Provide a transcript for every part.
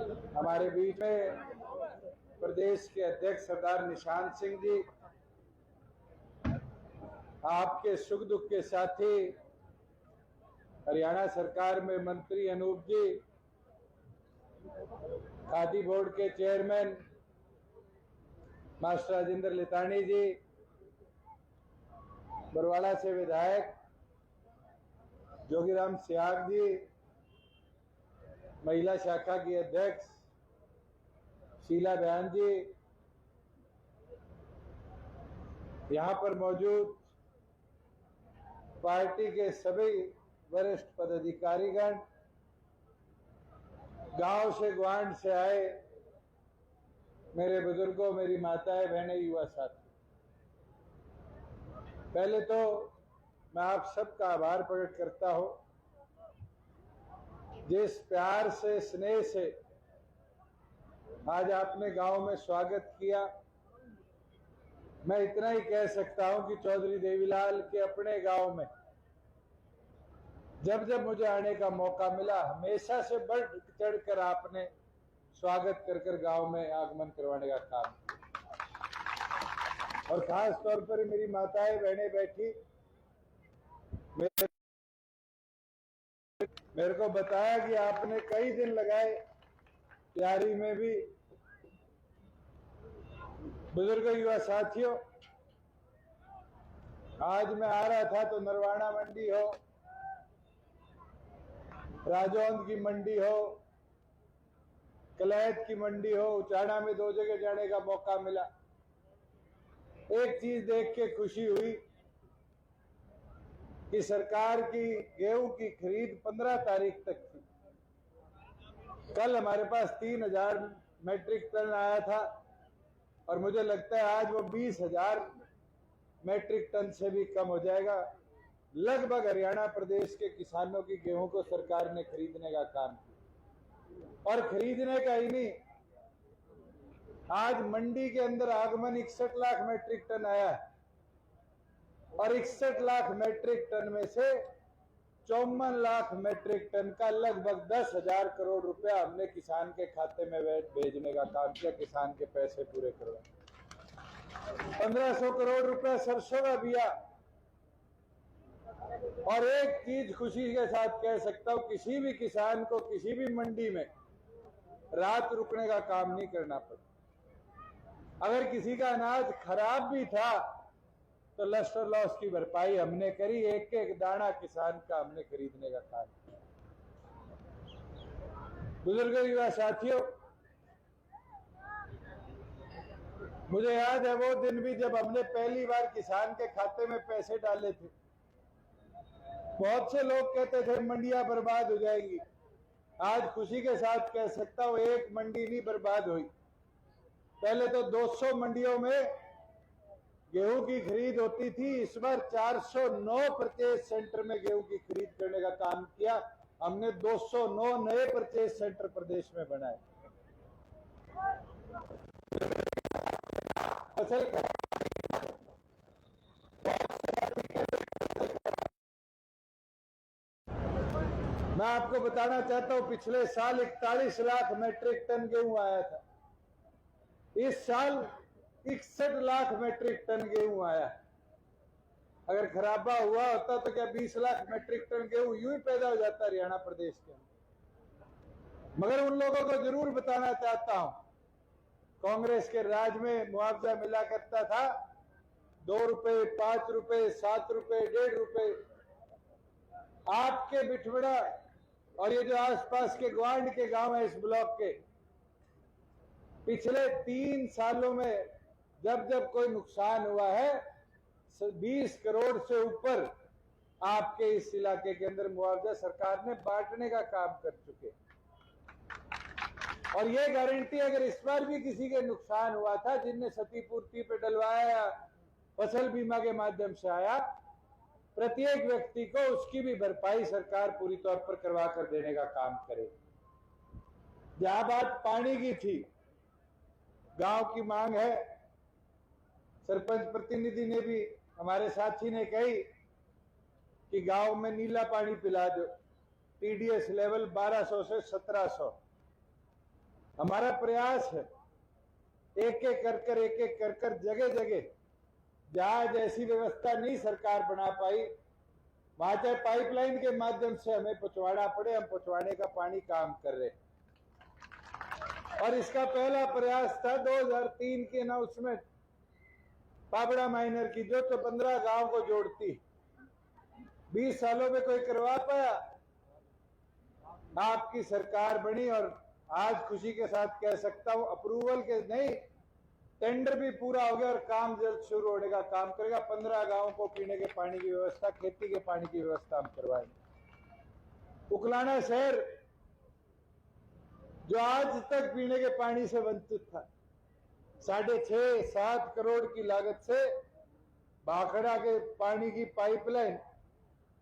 हमारे बीच में प्रदेश के अध्यक्ष सरदार निशान सिंह जी, आपके सुख दुख के साथी हरियाणा सरकार में मंत्री अनूप जी, खादी बोर्ड के चेयरमैन मास्टर राजेंद्र लितानी जी, बरवाड़ा से विधायक जोगीराम सियाग जी, महिला शाखा की अध्यक्ष शीला बयान जी, यहां पर मौजूद पार्टी के सभी वरिष्ठ पदाधिकारीगण, गांव से ग्वांड से आए मेरे बुजुर्गों, मेरी माताएं, बहनें, युवा साथी, पहले तो मैं आप सबका आभार प्रकट करता हूं। जिस प्यार से, स्नेह से आज आपने गांव में स्वागत किया, मैं इतना ही कह सकता हूं कि चौधरी देवीलाल के अपने गांव में जब जब मुझे आने का मौका मिला, हमेशा से बढ़ चढ़कर आपने स्वागत कर कर गांव में आगमन करवाने का काम किया। और खास तौर पर मेरी माताएं, बहनें बैठी, मेरे को बताया कि आपने कई दिन लगाए तैयारी में भी। बुजुर्ग युवा साथियों, आज मैं आ रहा था तो नरवाना मंडी हो, राजौंद की मंडी हो, कलैत की मंडी हो, उचाना में 2 जगह जाने का मौका मिला। एक चीज देख के खुशी हुई कि सरकार की गेहूं की खरीद 15 तारीख तक थी। कल हमारे पास 3000 मैट्रिक टन आया था और मुझे लगता है आज वो 20,000 मैट्रिक टन से भी कम हो जाएगा। लगभग हरियाणा प्रदेश के किसानों की गेहूं को सरकार ने खरीदने का काम किया। और खरीदने का ही नहीं, आज मंडी के अंदर आगमन 61 लाख मैट्रिक टन आया है और 61 लाख मैट्रिक टन में से 54 लाख मैट्रिक टन का लगभग 10,000 करोड़ रुपया हमने किसान के खाते में भेजने का काम किया। किसान के पैसे पूरे करवाए। 1500 करोड़ रुपया सरसों का बिया। और एक चीज खुशी के साथ कह सकता हूं, किसी भी किसान को किसी भी मंडी में रात रुकने का काम नहीं करना पड़ा। अगर किसी का अनाज खराब भी था तो लस्टर लॉस की भरपाई हमने करी। एक एक दाना किसान का हमने खरीदने का काम किया। बुजुर्ग युवा साथियों, मुझे याद है वो दिन भी जब हमने पहली बार किसान के खाते में पैसे डाले थे। बहुत से लोग कहते थे मंडियां बर्बाद हो जाएंगी। आज खुशी के साथ कह सकता हूं, एक मंडी नहीं बर्बाद हुई। पहले तो 200 मंडियों में गेहूं की खरीद होती थी, इस बार 409 परचेज सेंटर में गेहूं की खरीद करने का काम किया हमने। 209 नए परचेज सेंटर प्रदेश में बनाए। मैं आपको बताना चाहता हूं, पिछले साल 41 लाख मैट्रिक टन गेहूं आया था। इस साल 61 लाख मैट्रिक टन गेहूं आया। अगर खराबा हुआ होता तो क्या 20 लाख मैट्रिक टन गेहूं यूं ही पैदा हो जाता हरियाणा प्रदेश के अंदर। मगर उन लोगों को जरूर बताना चाहता हूं, कांग्रेस के राज में मुआवजा मिला करता था 2 रुपए, 5 रुपए, 7 रुपए, 1.5 रुपए। आपके बिठवड़ा और ये जो आसपास के ग्वांड के गांव है इस ब्लॉक के, पिछले 3 सालों में जब जब कोई नुकसान हुआ है 20 करोड़ से ऊपर आपके इस इलाके के अंदर मुआवजा सरकार ने बांटने का काम कर चुके। और ये गारंटी अगर इस बार भी किसी के नुकसान हुआ था, जिनने क्षतिपूर्ति पे डलवाया या फसल बीमा के माध्यम से आया, प्रत्येक व्यक्ति को उसकी भी भरपाई सरकार पूरी तौर पर करवा कर देने का काम करे। जहां बात पानी की थी, गांव की मांग है, सरपंच प्रतिनिधि ने भी, हमारे साथी ने कही कि गांव में नीला पानी पिला दो। टीडीएस लेवल 1200 से 1700। हमारा प्रयास है एक एक कर जगह जगह जहां जैसी व्यवस्था नहीं सरकार बना पाई वहां चाहे पाइपलाइन के माध्यम से हमें पहुंचवाना पड़े, हम पहुंचवाने का पानी काम कर रहे हैं। और इसका पहला प्रयास था 2003 की अनाउंसमेंट पाबड़ा माइनर की, जो तो 15 गांव को जोड़ती। 20 सालों में कोई करवा पाया? आपकी सरकार बनी और आज खुशी के साथ कह सकता हूं अप्रूवल के नहीं, टेंडर भी पूरा हो गया और काम जल्द शुरू होने का काम करेगा। 15 गांवों को पीने के पानी की व्यवस्था, खेती के पानी की व्यवस्था हम करवाएंगे। उकलाना शहर जो आज तक पीने के पानी से वंचित था, 6.5-7 करोड़ की लागत से भाखड़ा के पानी की पाइपलाइन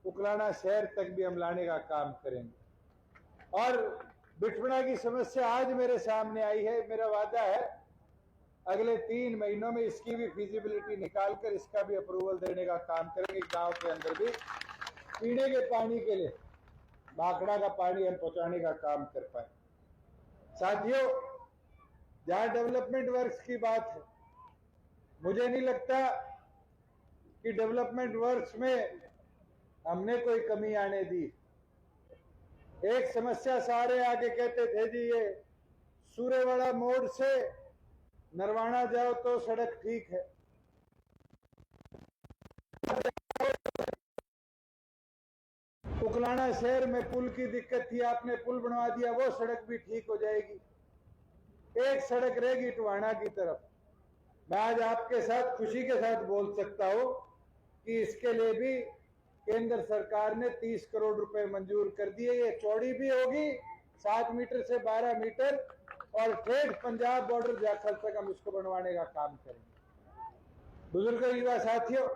उकलाना शहर तक भी हम लाने का काम करेंगे। और बिठवड़ा की समस्या आज मेरे सामने आई है, मेरा वादा है अगले 3 महीनों में इसकी भी फिजिबिलिटी निकालकर इसका भी अप्रूवल देने का काम करेंगे। गांव के अंदर भी पीने के पानी के लिए भाखड़ा का पानी हम पहुंचाने का काम कर पाए। साथियों, जहां डेवलपमेंट वर्क्स की बात है, मुझे नहीं लगता कि डेवलपमेंट वर्क्स में हमने कोई कमी आने दी। एक समस्या सारे आगे कहते थे जी, ये सूर्यवाड़ा मोड़ से नरवाना जाओ तो सड़क ठीक है, उकलाना शहर में पुल की दिक्कत थी, आपने पुल बनवा दिया, वो सड़क भी ठीक हो जाएगी। एक सड़क रहेगी टवाना की तरफ। मैं आज आपके साथ खुशी के साथ बोल सकता हूं कि इसके लिए भी केंद्र सरकार ने 30 करोड़ रुपए मंजूर कर दिए। ये चौड़ी भी होगी 7 मीटर से 12 मीटर और ठेठ पंजाब बॉर्डर जाखल तक हम इसको बनवाने का काम करेंगे। बुजुर्ग युवा साथियों,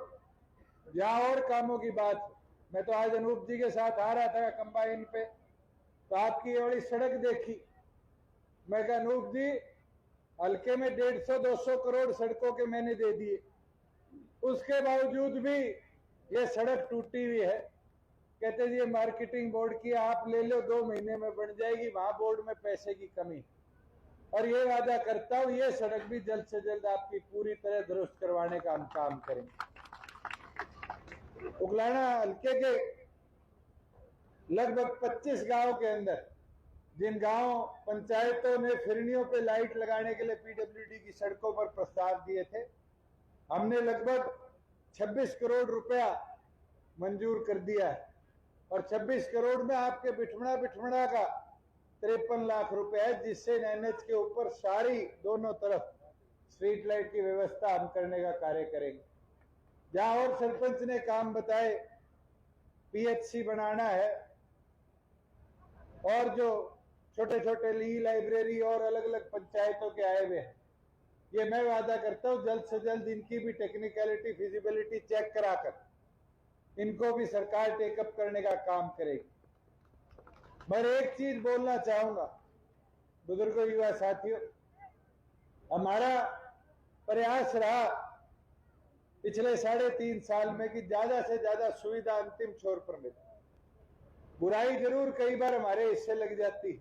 जहां और कामों की बात, मैं तो आज अनूप जी के साथ आ रहा था कंबाइन पे, तो आपकी ये वाली सड़क देखी। मैं कहा अनूप जी, हल्के में 150-200 करोड़ सड़कों के मैंने दे दिए, उसके बावजूद भी ये सड़क टूटी हुई है। कहते जी ये मार्केटिंग बोर्ड की, आप ले लो 2 महीने में बन जाएगी, वहां बोर्ड में पैसे की कमी। और ये वादा करता हूं ये सड़क भी जल्द से जल्द आपकी पूरी तरह दुरुस्त करवाने का हम काम करेंगे। उकलाना हल्के के लगभग 25 गांव के अंदर, जिन गांव पंचायतों ने फिरनियों पे लाइट लगाने के लिए पीडब्ल्यूडी की सड़कों पर प्रस्ताव दिए थे, हमने लगभग 26 करोड़ रुपया मंजूर कर दिया है। और 26 करोड़ में आपके बिठमड़ा का 53 लाख रुपए है, जिससे एनएच के ऊपर सारी दोनों तरफ स्ट्रीट लाइट की व्यवस्था हम करने का कार्य करेंगे। जहां और सरपंच ने काम बताए, पीएचसी बनाना है और जो छोटे छोटे ली लाइब्रेरी और अलग अलग पंचायतों के आए हुए हैं, ये मैं वादा करता हूं जल्द से जल्द इनकी भी टेक्निकलिटी फिजिबिलिटी चेक कराकर इनको भी सरकार टेकअप करने का काम करेगी। मैं एक चीज बोलना चाहूंगा बुजुर्गों युवा साथियों, हमारा प्रयास रहा पिछले 3.5 साल में कि ज्यादा से ज्यादा सुविधा अंतिम छोर पर मिले। बुराई जरूर कई बार हमारे हिस्से लग जाती है,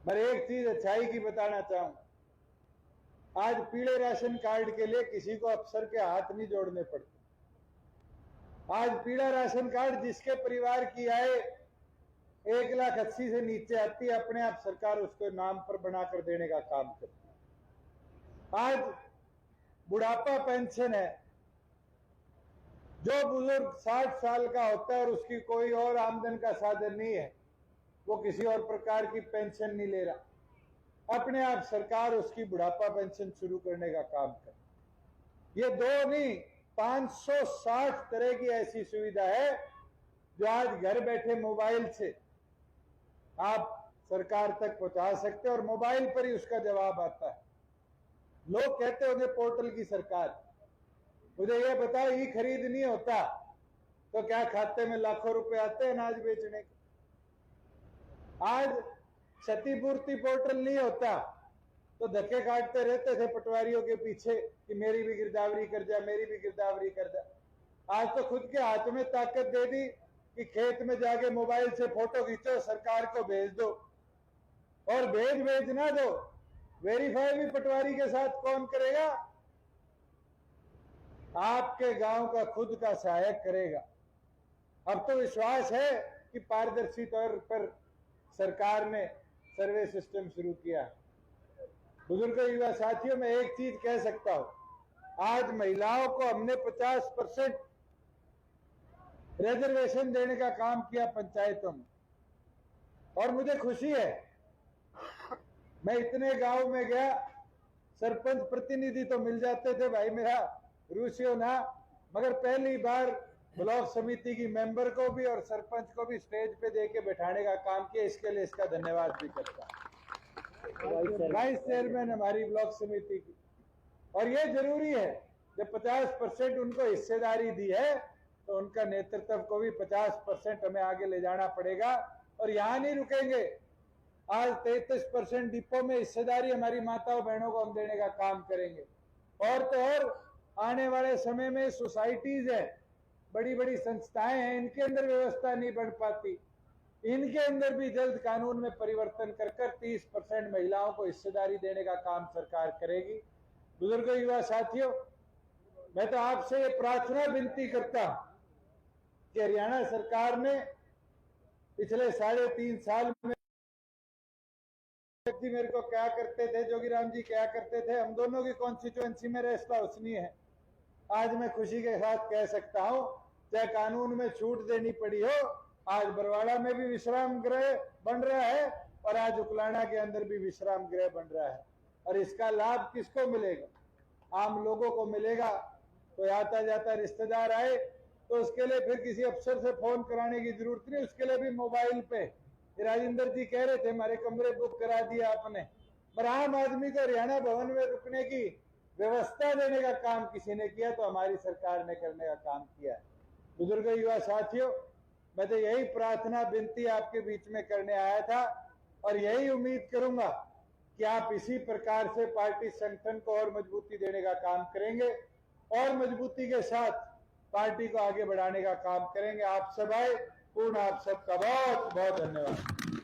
मैं एक चीज अच्छाई की बताना चाहूंगा। आज पीले राशन कार्ड के लिए किसी को अफसर के हाथ नहीं जोड़ने पड़ते। आज पीला राशन कार्ड जिसके परिवार की आय 1,80,000 से नीचे आती है, अपने आप सरकार उसके नाम पर बनाकर देने का काम करती है। आज बुढ़ापा पेंशन है, जो बुजुर्ग 60 साल का होता है और उसकी कोई और आमदन का साधन नहीं है, वो किसी और प्रकार की पेंशन नहीं ले रहा, अपने आप सरकार उसकी बुढ़ापा पेंशन शुरू करने का काम करे। ये 2 नहीं 560 तरह की ऐसी सुविधा है जो आज घर बैठे मोबाइल से आप सरकार तक पहुंचा सकते हैं और मोबाइल पर ही उसका जवाब आता है। लोग कहते होंगे पोर्टल की सरकार, मुझे यह बताओ ई खरीद नहीं होता तो क्या खाते में लाखों रुपए आते हैं अनाज बेचने के? आज क्षतिपूर्ति पोर्टल नहीं होता तो धक्के काटते रहते थे पटवारियों के पीछे कि मेरी भी गिरदावरी कर जा, मेरी भी गिरदावरी कर जा। आज तो खुद के हाथ में ताकत दे दी कि खेत में जाके मोबाइल से फोटो खींचो, सरकार को भेज दो और भेज ना दो, वेरीफाई भी पटवारी के साथ कौन करेगा? आपके गांव का खुद का सहायक करेगा। अब तो विश्वास है कि पारदर्शी तौर पर सरकार ने सर्वे सिस्टम शुरू किया। बुजुर्गों, युवा साथियों, मैं एक चीज कह सकता हूं, आज महिलाओं को हमने 50% रिजर्वेशन देने का काम किया पंचायतों में, और मुझे खुशी है। मैं इतने गांव में गया, सरपंच प्रतिनिधि तो मिल जाते थे, भाई मेरा रूसियो ना, मगर पहली बार ब्लॉक समिति की मेंबर को भी और सरपंच को भी स्टेज पे देके बैठाने का काम किया। इसके लिए इसका धन्यवाद भी करता हूं। वाइस चेयरमैन हमारी ब्लॉक समिति की, और ये जरूरी है, जब 50% उनको हिस्सेदारी दी है तो उनका नेतृत्व को भी 50% हमें आगे ले जाना पड़ेगा। और यहां नहीं रुकेंगे। आज 33% डिपो में हिस्सेदारी हमारी माताओं बहनों को हम देने का काम करेंगे। और तो और आने वाले समय में सोसाइटीज है, बड़ी बड़ी संस्थाएं हैं, इनके अंदर व्यवस्था नहीं बन पाती, इनके अंदर भी जल्द कानून में परिवर्तन कर 30% महिलाओं को हिस्सेदारी देने का काम सरकार करेगी। बुजुर्गों, युवा साथियों, मैं तो आपसे ये प्रार्थना विनती करता हूं कि हरियाणा सरकार ने पिछले 3.5 साल में मेरे को क्या करते थे, जोगीराम जी क्या करते थे, हम दोनों की कॉन्स्टिट्यूएंसी में रेस्ट हाउस नहीं है। आज मैं खुशी के साथ कह सकता हूं, चाहे कानून में छूट देनी पड़ी हो, आज बरवाड़ा में भी विश्राम गृह बन रहा है और आज उकलाना के अंदर भी विश्राम गृह बन रहा है। और इसका लाभ किसको मिलेगा? आम लोगों को मिलेगा। तो आता जाता रिश्तेदार आए तो उसके लिए फिर किसी अफसर से फोन कराने की जरूरत नहीं, उसके लिए भी मोबाइल पे। राजेंद्र जी कह रहे थे हमारे कमरे बुक करा दिया आपने, पर आम आदमी को हरियाणा भवन में रुकने की व्यवस्था देने का काम किसी ने किया तो हमारी सरकार ने करने का काम किया है। बुजुर्गों, युवा साथियों, मैं तो यही प्रार्थना विनती आपके बीच में करने आया था और यही उम्मीद करूंगा कि आप इसी प्रकार से पार्टी संगठन को और मजबूती देने का काम करेंगे और मजबूती के साथ पार्टी को आगे बढ़ाने का काम करेंगे। आप सब आए, पूर्ण आप सबका बहुत बहुत धन्यवाद।